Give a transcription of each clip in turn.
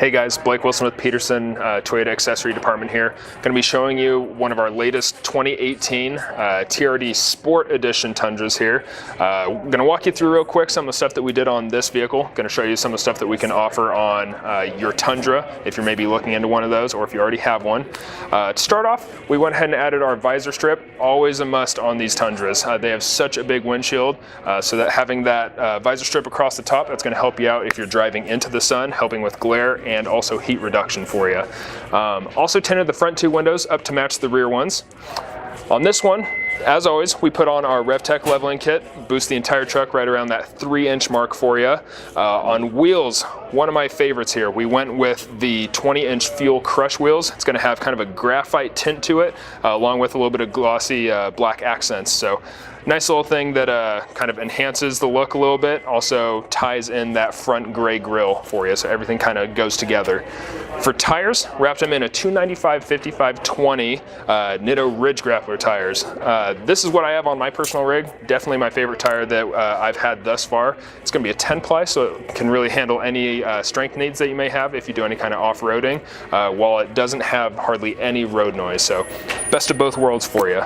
Hey guys, Blake Wilson with Peterson, Toyota Accessory Department here. Going to be showing you one of our latest 2018 TRD Sport Edition Tundras here. Going to walk you through real quick some of the stuff that we did on this vehicle. Going to show you some of the stuff that we can offer on your Tundra if you're maybe looking into one of those or if you already have one. To start off, we went ahead and added our visor strip. Always a must on these Tundras. They have such a big windshield, so that having that visor strip across the top, that's going to help you out if you're driving into the sun, helping with glare and also heat reduction for you. Also tinted the front two windows up to match the rear ones. On this one, as always, we put on our REVTEK leveling kit, boost the entire truck right around that 3-inch mark for you. On wheels, one of my favorites here, we went with the 20-inch fuel crush wheels. It's going to have kind of a graphite tint to it, along with a little bit of glossy black accents. So nice little thing that kind of enhances the look a little bit, also ties in that front gray grille for you, so everything kind of goes together. For tires, wrapped them in a 295/55/20 NITTO Ridge Grappler tires. This is what I have on my personal rig, definitely my favorite tire that I've had thus far. It's going to be a 10-ply, so it can really handle any strength needs that you may have if you do any kind of off-roading, while it doesn't have hardly any road noise, so best of both worlds for you.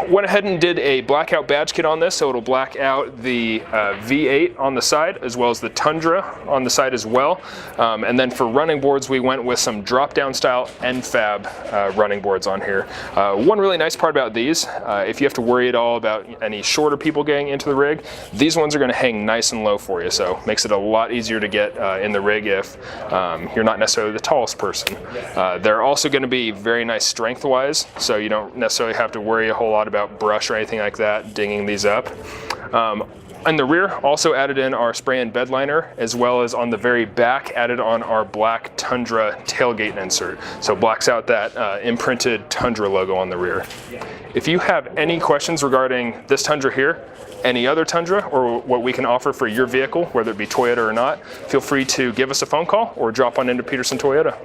Went ahead and did a blackout badge kit on this, so it'll black out the V8 on the side as well as the Tundra on the side as well. And then for running boards, we went with some drop-down style NFAB running boards on here. One really nice part about these, if you have to worry at all about any shorter people getting into the rig, these ones are going to hang nice and low for you, so makes it a lot easier to get in the rig if you're not necessarily the tallest person. They're also going to be very nice strength-wise, so you don't necessarily have to worry a whole lot about brush or anything like that dinging these up. On the rear, also added in our spray and bed liner, as well as on the very back added on our black Tundra tailgate insert. So blacks out that imprinted Tundra logo on the rear. If you have any questions regarding this Tundra here, any other Tundra, or what we can offer for your vehicle, whether it be Toyota or not, feel free to give us a phone call or drop on into Peterson Toyota.